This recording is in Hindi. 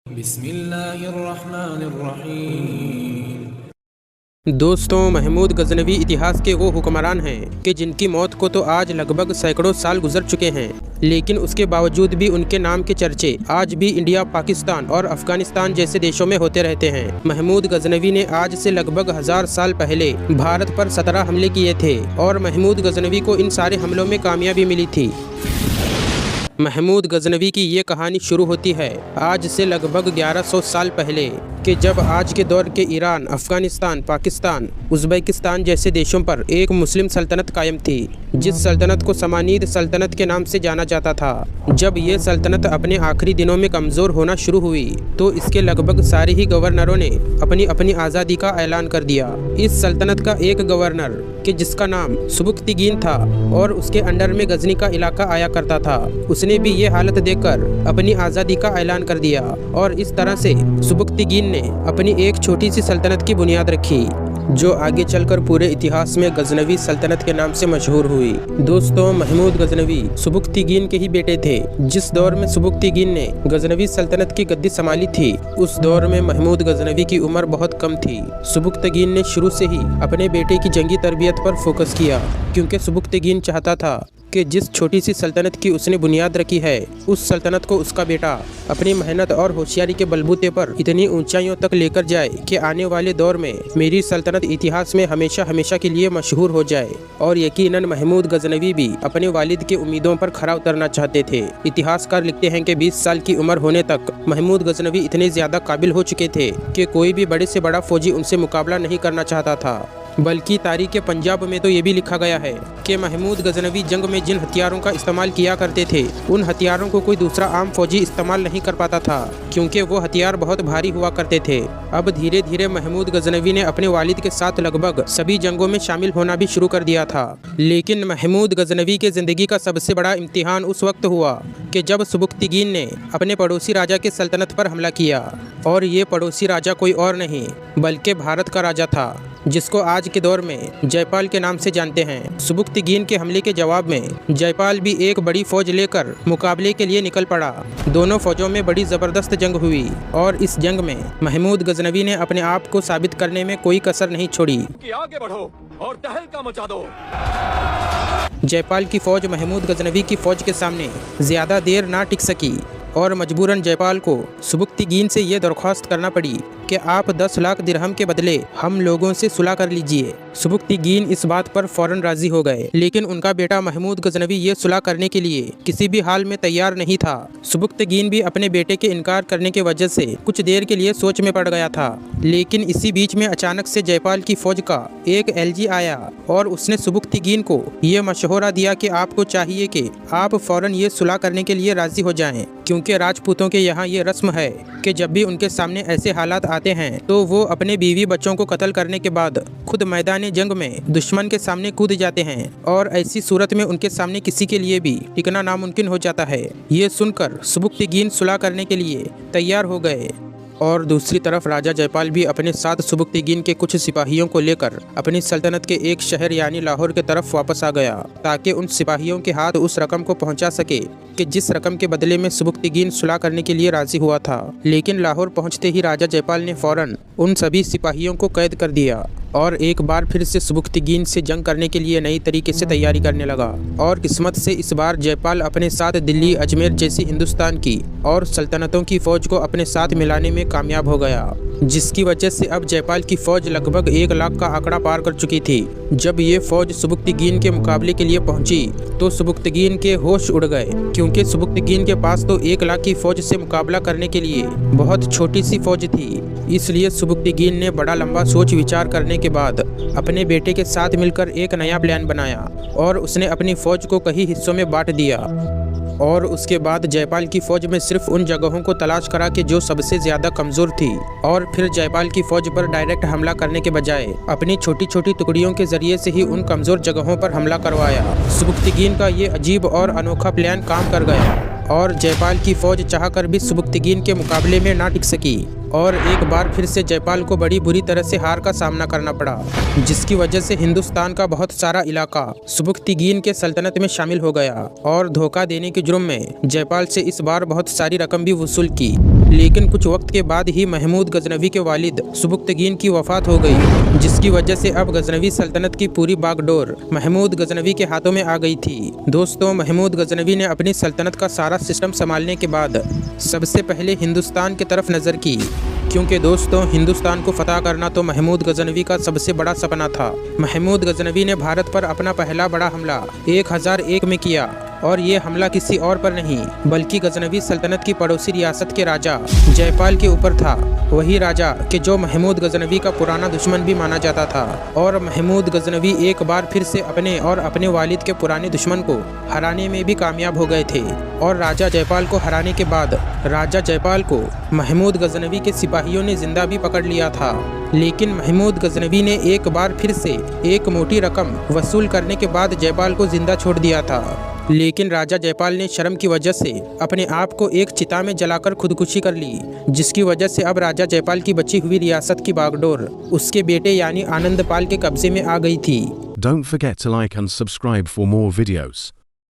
बिस्मिल्लाहिर्रहमानिर्रहीम। दोस्तों, महमूद गजनवी इतिहास के वो हुक्मरान हैं कि जिनकी मौत को तो आज लगभग सैकड़ों साल गुजर चुके हैं, लेकिन उसके बावजूद भी उनके नाम के चर्चे आज भी इंडिया, पाकिस्तान और अफगानिस्तान जैसे देशों में होते रहते हैं। महमूद गजनवी ने आज से लगभग 1000 साल पहले भारत पर 17 हमले किए थे और महमूद गजनवी को इन सारे हमलों में कामयाबी मिली थी। महमूद गजनवी की ये कहानी शुरू होती है आज से लगभग 1100 साल पहले कि जब आज के दौर के ईरान, अफगानिस्तान, पाकिस्तान, उज़्बेकिस्तान जैसे देशों पर एक मुस्लिम सल्तनत कायम थी, जिस सल्तनत को समानीद सल्तनत के नाम से जाना जाता था। जब ये सल्तनत अपने आखिरी दिनों में कमज़ोर होना शुरू हुई तो इसके लगभग सारे ही गवर्नरों ने अपनी अपनी आज़ादी का ऐलान कर दिया। इस सल्तनत का एक गवर्नर कि जिसका नाम सुबुक्तगीन था और उसके अंडर में गजनी का इलाका आया करता था, उसने भी ये हालत देखकर अपनी आज़ादी का ऐलान कर दिया और इस तरह से सुबुक्तगीन ने अपनी एक छोटी सी सल्तनत की बुनियाद रखी, जो आगे चलकर पूरे इतिहास में गजनवी सल्तनत के नाम से मशहूर हुई। दोस्तों, महमूद गजनवी सुबुक्तगीन के ही बेटे थे। जिस दौर में सुबुक्तगीन ने गजनवी सल्तनत की गद्दी संभाली थी, उस दौर में महमूद गजनवी की उम्र बहुत कम थी। सुबुक्तगीन ने शुरू से ही अपने बेटे की जंगी तरबियत पर फोकस किया, क्योंकि सुबुक्तगीन चाहता था कि जिस छोटी सी सल्तनत की उसने बुनियाद रखी है, उस सल्तनत को उसका बेटा अपनी मेहनत और होशियारी के बलबूते पर इतनी ऊंचाइयों तक लेकर जाए कि आने वाले दौर में मेरी सल्तनत इतिहास में हमेशा हमेशा के लिए मशहूर हो जाए। और यकीनन महमूद गजनवी भी अपने वालिद के उम्मीदों पर खरा उतरना चाहते थे। इतिहासकार लिखते हैं कि 20 साल की उम्र होने तक महमूद गजनवी इतने ज्यादा काबिल हो चुके थे कि कोई भी बड़े से बड़ा फौजी उनसे मुकाबला नहीं करना चाहता था। बल्कि तारीख़ पंजाब में तो ये भी लिखा गया है कि महमूद गजनवी जंग में जिन हथियारों का इस्तेमाल किया करते थे, उन हथियारों को कोई दूसरा आम फौजी इस्तेमाल नहीं कर पाता था, क्योंकि वो हथियार बहुत भारी हुआ करते थे। अब धीरे धीरे महमूद गजनवी ने अपने वालिद के साथ लगभग सभी जंगों में शामिल होना भी शुरू कर दिया था। लेकिन महमूद गजनवी के ज़िंदगी का सबसे बड़ा इम्तिहान उस वक्त हुआ कि जब सुबुक्तगीन ने अपने पड़ोसी राजा के सल्तनत पर हमला किया। और ये पड़ोसी राजा कोई और नहीं बल्कि भारत का राजा था, जिसको आज के दौर में जयपाल के नाम से जानते हैं। सुबुक्तगीन के हमले के जवाब में जयपाल भी एक बड़ी फौज लेकर मुकाबले के लिए निकल पड़ा। दोनों फौजों में बड़ी ज़बरदस्त जंग हुई और इस जंग में महमूद गजनवी ने अपने आप को साबित करने में कोई कसर नहीं छोड़ी कि आगे बढ़ो और तहलका मचा दो। जयपाल की फौज महमूद गजनवी की फौज के सामने ज़्यादा देर ना टिक सकी और मजबूरन जयपाल को सुबुक्तगीन से ये दरख्वास्त करना पड़ी कि आप 10 लाख दिरहम के बदले हम लोगों से सुलह कर लीजिए। सुबुक्तगीन इस बात पर फौरन राजी हो गए, लेकिन उनका बेटा महमूद गजनवी ये सुलह करने के लिए किसी भी हाल में तैयार नहीं था। सुबुक्तगीन भी अपने बेटे के इनकार करने की वजह से कुछ देर के लिए सोच में पड़ गया था। लेकिन इसी बीच में अचानक से जयपाल की फौज का एक एलजी आया और उसने सुबुक्तगीन को ये मशवरा दिया कि आपको चाहिए कि आप फौरन ये सुलह करने के लिए राजी हो जाएं, क्योंकि राजपूतों के यहाँ ये रस्म है कि जब भी उनके सामने ऐसे हालात आते हैं तो वो अपने बीवी बच्चों को कत्ल करने के बाद खुद मैदान जंग में दुश्मन के सामने कूद जाते हैं और ऐसी सूरत में उनके सामने किसी के लिए भी टिकना नामुमकिन हो जाता है। ये सुनकर सुबुक्तगीन सुलह करने के लिए तैयार हो गए और दूसरी तरफ राजा जयपाल भी अपने साथ सुबुक्तगीन के कुछ सिपाहियों को लेकर अपनी सल्तनत के एक शहर यानी लाहौर के तरफ वापस आ गया, ताकि उन सिपाहियों के हाथ उस रकम को पहुंचा सके कि जिस रकम के बदले में सुबुक्तगीन सुलह करने के लिए राजी हुआ था। लेकिन लाहौर पहुंचते ही राजा जयपाल ने फौरन उन सभी सिपाहियों को कैद कर दिया और एक बार फिर से सुबुक्तगीन से जंग करने के लिए नई तरीके से तैयारी करने लगा। और किस्मत से इस बार जयपाल अपने साथ दिल्ली, अजमेर जैसी हिंदुस्तान की और सल्तनतों की फौज को अपने साथ मिलाने में कामयाब हो गया, जिसकी वजह से अब जयपाल की फौज लगभग 1 लाख का आंकड़ा पार कर चुकी थी। जब ये फौज सुबुक्तगीन के मुकाबले के लिए पहुंची तो सुबुक्तगीन के होश उड़ गए, क्योंकि सुबुक्तगीन के पास तो 1 लाख की फौज से मुकाबला करने के लिए बहुत छोटी सी फौज थी। इसलिए सुबुक्तगीन ने बड़ा लंबा सोच विचार करने के बाद अपने बेटे के साथ मिलकर एक नया प्लान बनाया और उसने अपनी फौज को कई हिस्सों में बांट दिया। और उसके बाद जयपाल की फौज में सिर्फ उन जगहों को तलाश करा कि जो सबसे ज्यादा कमजोर थी और फिर जयपाल की फौज पर डायरेक्ट हमला करने के बजाय अपनी छोटी छोटी टुकड़ियों के जरिए से ही उन कमजोर जगहों पर हमला करवाया। सुबुक्तगीन का ये अजीब और अनोखा प्लान काम कर गया और जयपाल की फौज चाहकर भी सुबुक्तगीन के मुकाबले में ना टिक सकी और एक बार फिर से जयपाल को बड़ी बुरी तरह से हार का सामना करना पड़ा, जिसकी वजह से हिंदुस्तान का बहुत सारा इलाका सुबुक्तगीन के सल्तनत में शामिल हो गया और धोखा देने के जुर्म में जयपाल से इस बार बहुत सारी रकम भी वसूल की। लेकिन कुछ वक्त के बाद ही महमूद गजनवी के वालिद सुबुक्तगीन की वफात हो गई, जिसकी वजह से अब गजनवी सल्तनत की पूरी बागडोर महमूद गजनवी के हाथों में आ गई थी। दोस्तों, महमूद गजनवी ने अपनी सल्तनत का सारा सिस्टम संभालने के बाद सबसे पहले हिंदुस्तान की तरफ नज़र की, क्योंकि दोस्तों हिंदुस्तान को फतह करना तो महमूद गजनवी का सबसे बड़ा सपना था। महमूद गजनवी ने भारत पर अपना पहला बड़ा हमला 1001 में किया, और ये हमला किसी और पर नहीं बल्कि गजनवी सल्तनत की पड़ोसी रियासत के राजा जयपाल के ऊपर था। वही राजा कि जो महमूद गजनवी का पुराना दुश्मन भी माना जाता था। और महमूद गजनवी एक बार फिर से अपने और अपने वालिद के पुराने दुश्मन को हराने में भी कामयाब हो गए थे। और राजा जयपाल को हराने के बाद राजा जयपाल को महमूद गजनवी के सिपाहियों ने जिंदा भी पकड़ लिया था। लेकिन महमूद गजनवी ने एक बार फिर से एक मोटी रकम वसूल करने के बाद जयपाल को जिंदा छोड़ दिया था। लेकिन राजा जयपाल ने शर्म की वजह से अपने आप को एक चिता में जलाकर खुदकुशी कर ली, जिसकी वजह से अब राजा जयपाल की बची हुई रियासत की बागडोर उसके बेटे यानी आनंदपाल के कब्जे में आ गई थी। Don't forget to like and subscribe for more videos.